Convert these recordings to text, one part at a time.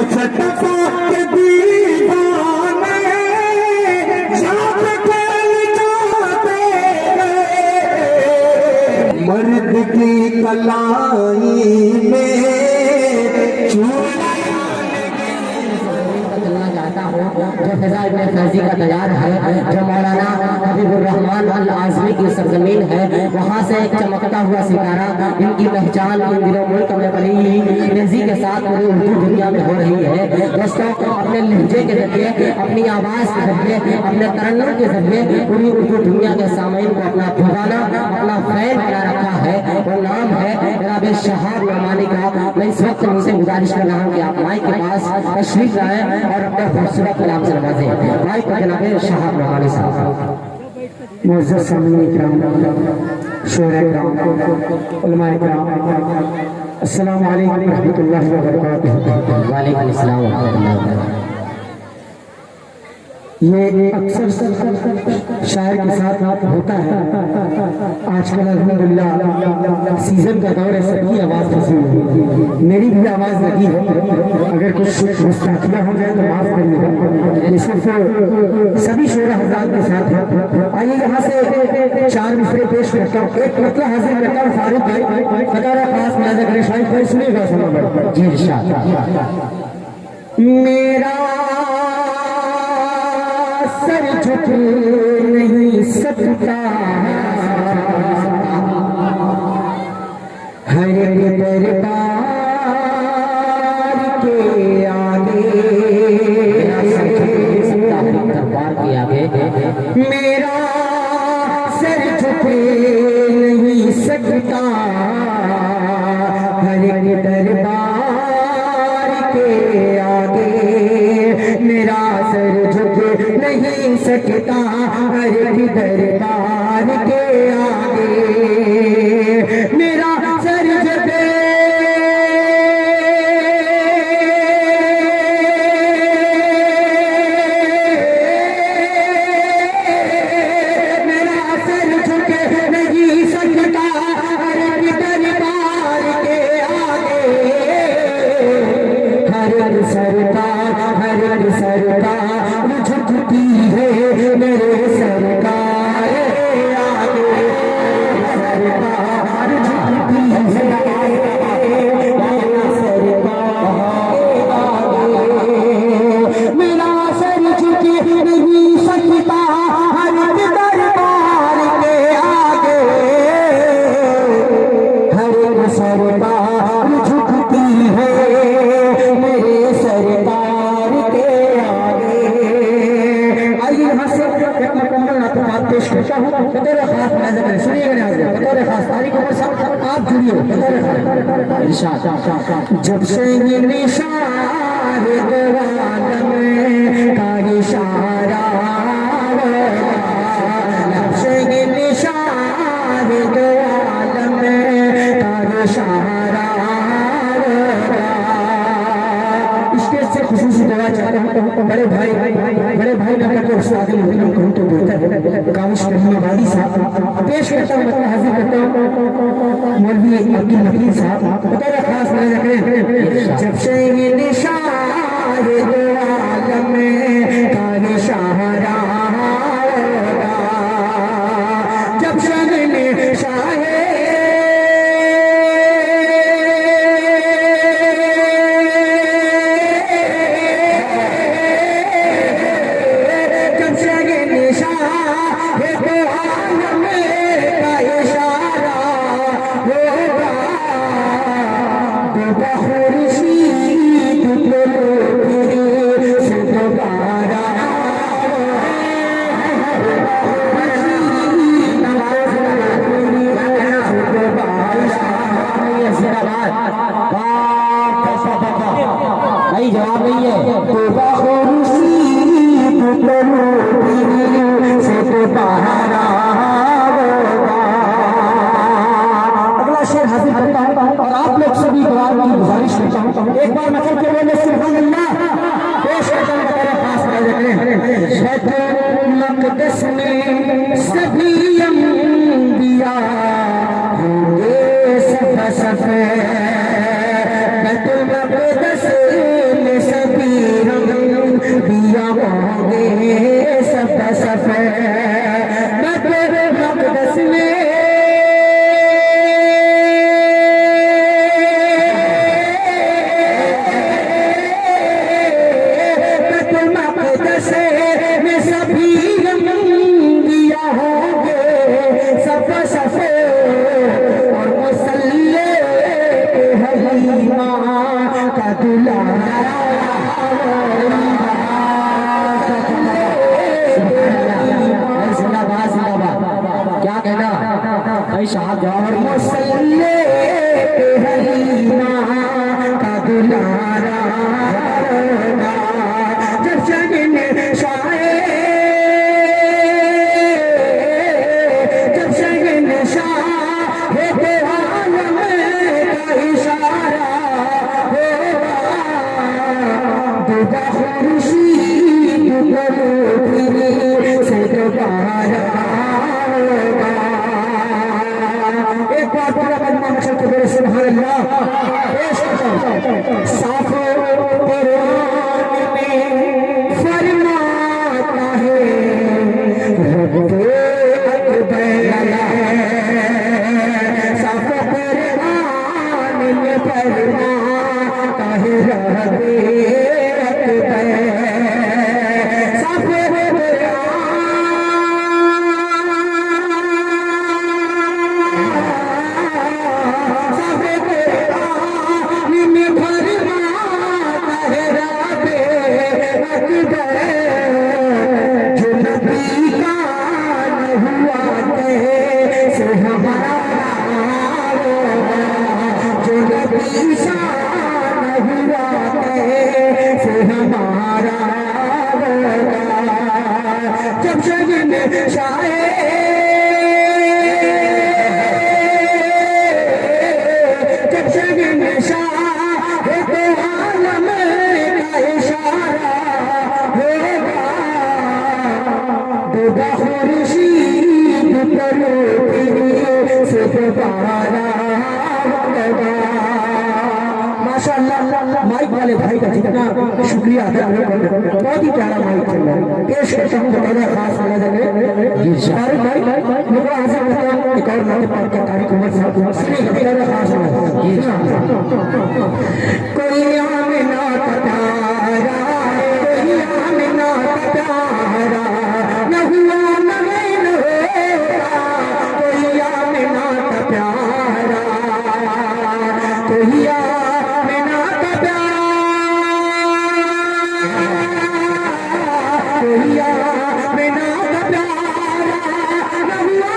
मुस्तफा के दीवाने जान खेल जाते गए, मर्द की कलाई में जो फिजा इब्न फैजी का तैयार है, जो मौलाना हबीबुर रहमान अल आज़मी की सरजमीन है, वहाँ से एक चमकता हुआ सितारा, इनकी पहचान इन दिनों मुल्क में बड़ी तेजी के साथ पूरी उर्दू दुनिया में हो रही है। दोस्तों, अपने लहजे के जरिए, अपनी आवाज़ के जरिए, अपने तरन्नुम के जरिए पूरी उर्दू दुनिया के सामईन को अपना दीवाना, अपना फैन बना रखा है। वो नाम है जनाब शहाब नौमानी का। मैं इस वक्त उनसे गुजारिश कर रहा हूँ कि आप माइक के पास तशरीफ लाएं और अपने खूबसूरत कलाम से नवाजें। माइक पर जनाब शहाब नौमानी साहब। मुअज़्ज़ज़ सामीईन इकराम, शोहरे इकराम, उलमाए इकराम, अस्सलामु अलैकुम व रहमतुल्लाहि व बरकातुहू। वालेकुम अस्सलाम व रहमतुल्लाहि व बरकातुहू। ये अक्सर शायर के साथ होता है। आजकल अल्हम्दुलिल्लाह सीजन का दौर है, सबकी आवाज़ फंसी हुई है, मेरी भी आवाज़ लगी है। अगर कुछ गुस्ताखियाँ हो जाए तो माफ़ करिएगा। ये सिर्फ सभी शोरा हज़रात के साथ है। आइए यहाँ से चार मिसरे पेश करता हूँ। एक मतलब हाजिर करता हूँ फारूक भाई, फतारा खास मुलाज़ा करें, शायद कोई सुनेगा सुना जी इरशाद। मेरा सर झुक नहीं सकता हर एक दरबार के आगे, दरबार के आगे मेरा सर झुक नहीं सकता हर एक दरबार के आगे, मेरा सर झुक नहीं सकता हर एक दरबार के आगे, मेरा सर झुक सरकार झुकती है मेरे सरकार आगे, सरकार झुकती है मेरे सरकार आगे, मेरा सर झुक नहीं सकता हर दरबार के आगे, हर सरकार झुकती है मेरे सरकार के आगे। आइए यहाँ से एक मुकम्मल नात पेश करता हूँ। बतौर खास नजर करें, सुनिएगा, बतौर खास तारीख को आप जुड़िए। बतौर खास जब से ये निशार दवालम का इशारा, जब से ये निशार दवालम का इशारा, से खुशूसी दवा चाहता हूँ। बड़े भाई न करके उस्ताद कहूँ तो बेहतर है। काविश करीमाबादी साहब पेश करता हूँ, मतलब हाजिर करता हूँ मौलवी अब्दुल नकीर साहब। बतौर खास नजर करें, जब से ये निशार दो आलम का इशारा, जब से निशार भाई जवाब नहीं है। अगला शेर हासिल करता हूँ और आप लोग सभी दुआ की गुजारिश करता हूँ, एक बार मतलब के बोले सुभान अल्लाह पेश करता हूँ। बता खास मक़दस में सभी अंबिया होंगे सफ़ सफ़, बैतुल मक़दस में जिंदाबाद जिंदाबाद। क्या कहना भाई साहब जवाब मुसल्ले हरीमा का दुलारा जब शगन शाहे जब शगन शाहे के आलम का इशारा होगा दुआ खुर्शीद करो फिर से दोबारा होगा। एक बार पूरा बंदा मशल के मेरे सुभान अल्लाह पेश करता साफो कुरान में फरमाता है रब्बे अकबर साफो कुरान में फरमाता है रब्बे अकबर साफो जब शगन शाहे जब शगन शाहे के आलम का इशारा होगा दुआ खुर्शीद करो फिर से दोबारा होगा। माशाअल्लाह माइक वाले भाई का जितना शुक्रिया अदा करें, बहुत ही प्यारा माइक चल रहा है। पेश करता हूँ बड़ा खास मुलाज़ा में सारे भाई लोगों आज़म एक और नाते पाक के तारीख उमर साहब सुनिए बड़ा खास मुलाज़ा। कोई आमिना का प्यारा कोई आमिना का प्यारा न हुआ न होगा कोई आमिना का प्यारा कोई आमिना का प्यारा कोई आमिना का प्यारा न हुआ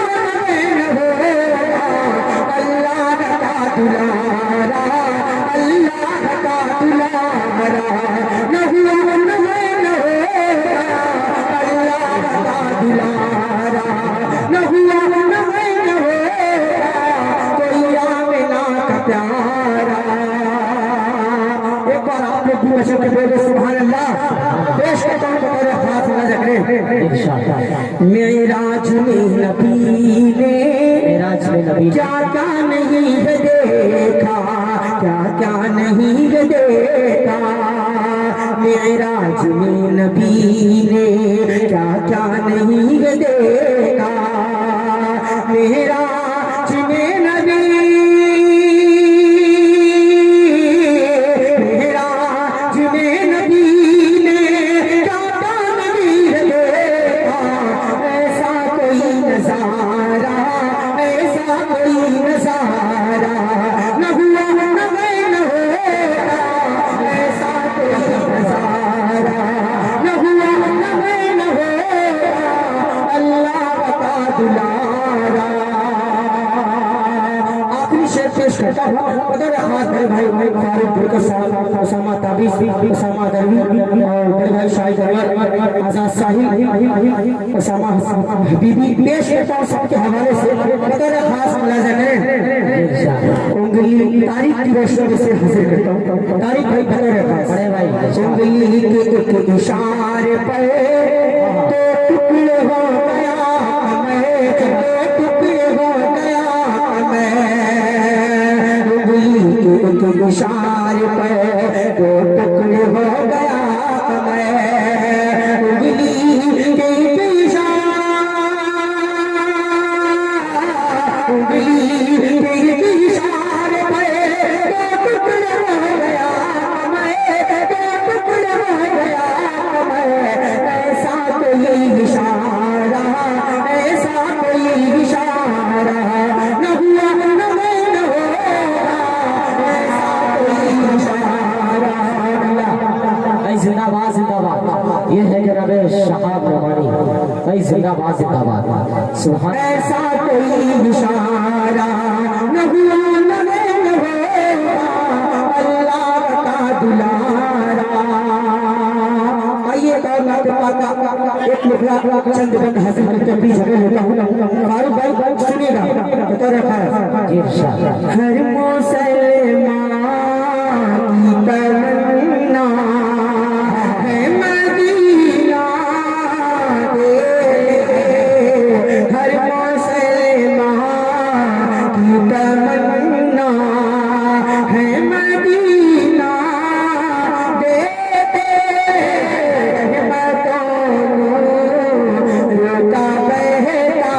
न होगा अल्लाह का दुलारा अल्लाह का दुलारा न हुआ न होगा अल्लाह का दुलारा न हुआ न होगा कोई आमिना का प्यारा। एक बार आप लोग भी मशहूर के बोले सुभान अल्लाह पेश करता हूँ बतौर खास मुलाज़ा करें। मेराज में नबी ने क्या क्या नहीं है देखा क्या क्या नहीं है देखा मेराज में नबी ने क्या क्या नहीं है देखा मेराज में नबी मेराज में नबी ने क्या क्या नहीं है देखा ऐसा कोई नजारा ऐसा कोई नजारा न हुआ न होगा ऐसा कोई नजारा न हुआ न होगा अल्लाह का दुलारा। आखिरी शेर पेश करता हूँ बदर खास बड़े भाई फारूक बुरकर साहब उसामा ताबिश उसामा दरवी और बड़े भाई शाहिद अनवर आजाद साहिल उसामा हबीबी पेश करता हूँ सबके हवाले से बदर खास मुलाज़ा करें। उंगली तारीख की रोशनी से हासिल करता हूँ तारीख भाई बदर खास बड़े भाई उंगली के एक इशारे पर तो टुकड़े हो गया मैं तो टुकड़े हो गया मैं उंगली के एक इशारे पर तो टुकड़े हो गया मैं उंगली के एक उंगली के इशारे पर तो टुकड़े हो गया मैं तो जिंदाबाद जिंदाबाद। ये है जनाब शहाब नौमानी भाई, जिंदाबाद जिंदाबाद। सुभान ऐसा कोई इशारा न हुआ न होगा अल्लाह का दुलारा। आइए एक मुखला चंद बंद हासिल करके अपनी जगह लेता हूँ। फारूक भाई सुनिएगा तो रखा है जी इंशाअल्लाह। हर मुसलमान की तमन्ना है मदीना दे, हर मुसलमान की तमन्ना है मदीना दे, रोता बहता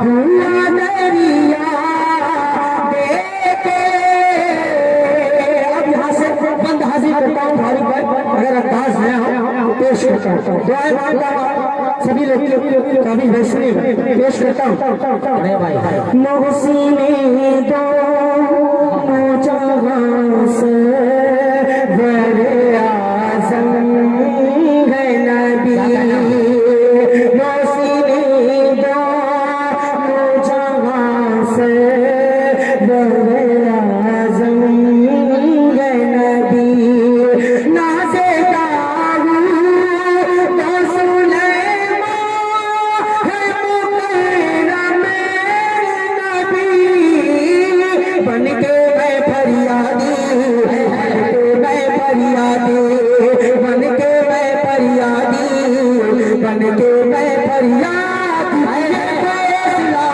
हुआ दरिया देखे। अब यहाँ से बंद हाजिर करता हूँ भारी भाई, अगर अंदाज है हम पेश करता हूँ। दुआएं मांगता हूँ सभी लोग कभी वैष्णवी पेश करता हूँ। अरे भाई मोहसिने दो नौजवान से बड़े आज़म है नबी। मोहसिने दो नौजवान से बड़े आज़म है नबी। नाज़े दाऊद तो सुलैमान है मुकर्रम नबी। बन के मैं फरियादी, मैं फरियादी, बन के मैं फरियादी, बन के मैं फरियादी। फैसला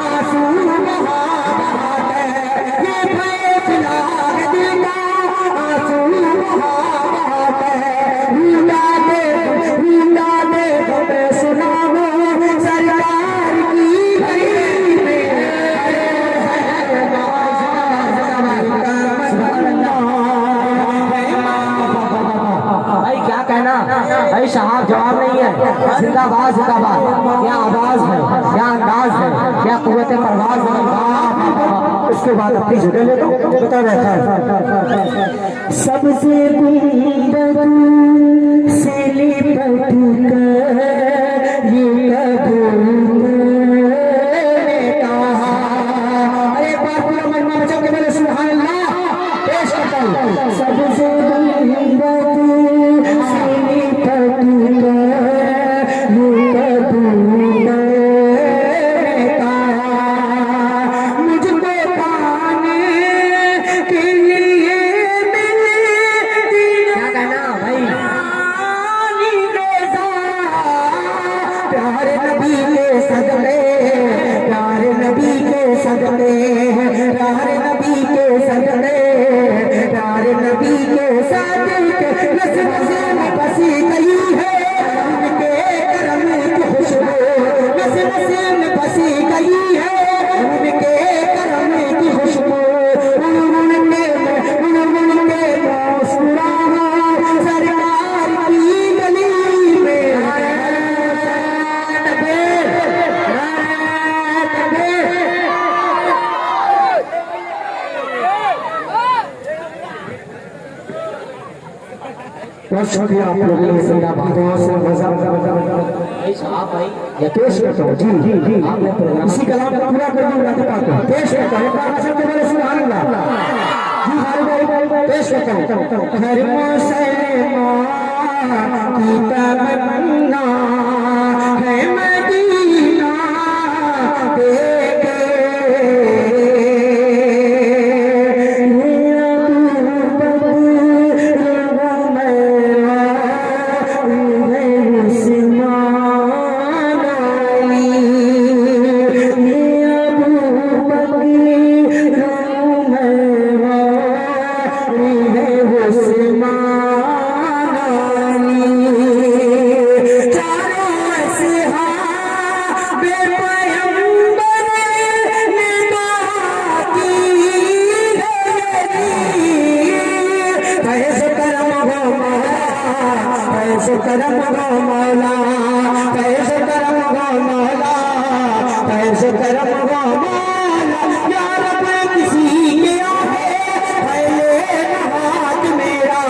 आंसू बहा बहाते, ये फैसला दिल का आंसू बहा बहाते। रूला दे मैं सुनाऊं सरकार की गली में। भाई क्या कहना भाई, शहाब जवाब नहीं है। जिंदाबाद जिंदाबाद। क्या आवाज है, क्या अंदाज है, क्या कुव्वत परवाज है। वाह, वाह, वाह। उसके बाद अपनी जगह ले लो बता रहा है सबसे गुंबद से लिपट कर ये कबूतर ने कहा। अरे एक बार पूरा मजमा बचा के मेरे सुभान अल्लाह पेश करता हूँ। सबसे गुंबद से लिपट कर ये कबूतर ने कहा। मुझको पाने के लिए मिले क्या कहना भाई, प्यारे नबी के सदके, प्यारे नबी के सदके, प्यारे नबी के सदके, प्यारे नबी के सदके नस नस में बसी गई है उनके करम की खुशबू। नस नस में बसी गई है उनके करम की खुशबू। उनके मुस्कुराना सरकार की गली में। बहुत शुक्रिया आप लोगों ने जिंदाबाद भाई शहाब भाई ये पेश करता हूँ जी जी जी आपने प्रोग्राम इसी कलाम को पूरा कर दूंगा तो पेश करता हूँ। सुभान अल्लाह जी भाई पेश करता हूँ। हर मुसलमान की तमन्ना है मदीना देखे। कैसे करम गो मौला, कैसे करम गो मौला, कैसे करम गो मौला। या रब किसी के आहे पहले हाथ मेरा,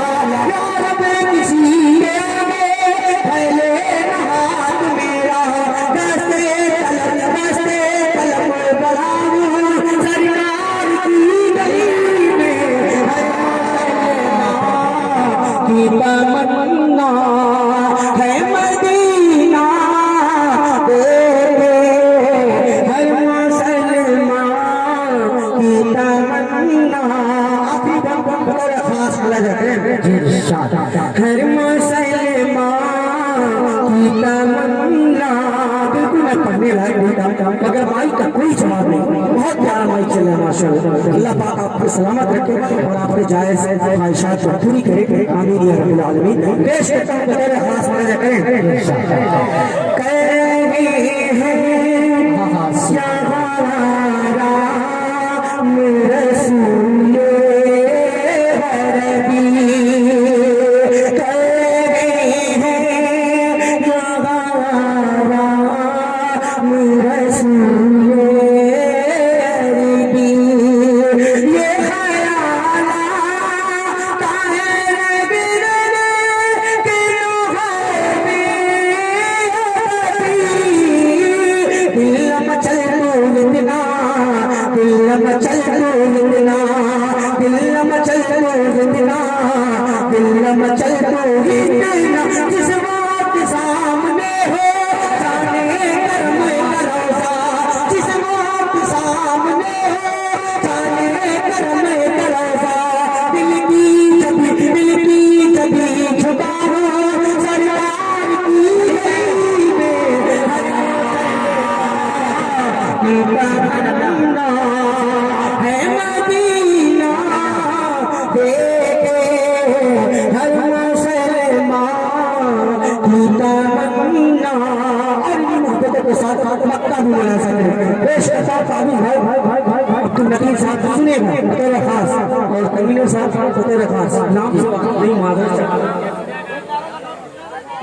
की तमन्ना है मदीना देखे हर मुसलमान की तमन्ना। आखिरी बड़ा खास बोला जाता है हर मुसलमान की तमन्ना। बिल्कुल मैं पढ़ने लायक नहीं था मगर माइक का कोई जवाब नहीं। बहुत प्यारा माइक चल रहा है माशाअल्लाह। अल्लाह पाक आपको सलामत रखे और आपके जायज ख्वाहिशात को पूरी करे। आमीन या रब्बिल आलमीन। पेश करता हूं बतौर खास मदद करें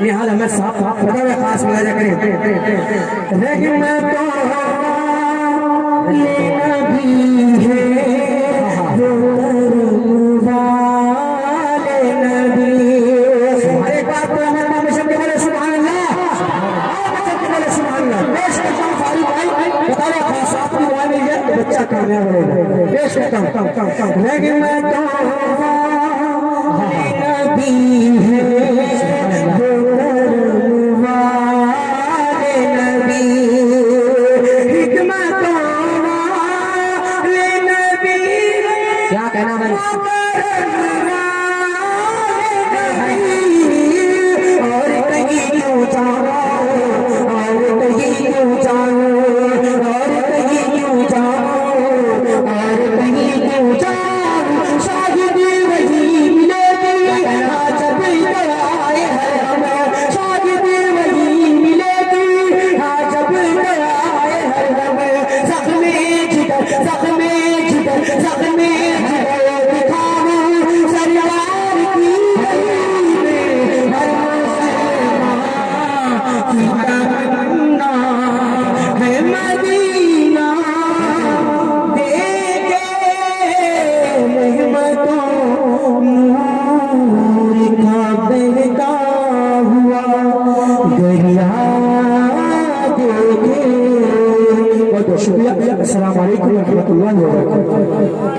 निहाल अहमद साहब बड़ा खास मिला करें। लेकिन मैं तो लेना भी है जो वाले नबी। एक बात तो हमें शब्द बोले सुभान अल्लाह, शब्द बोले सुभान अल्लाह। पेश करता हूं फारूक भाई बता रहे खास आपकी दुआ मिल जाए तो बच्चा कामयाब होगा। पेश करता हूं लेकिन मैं तो लेना भी है शुक्रिया। अस्सलाम वालेकुम व रहमतुल्लाहि व बरकातुहू।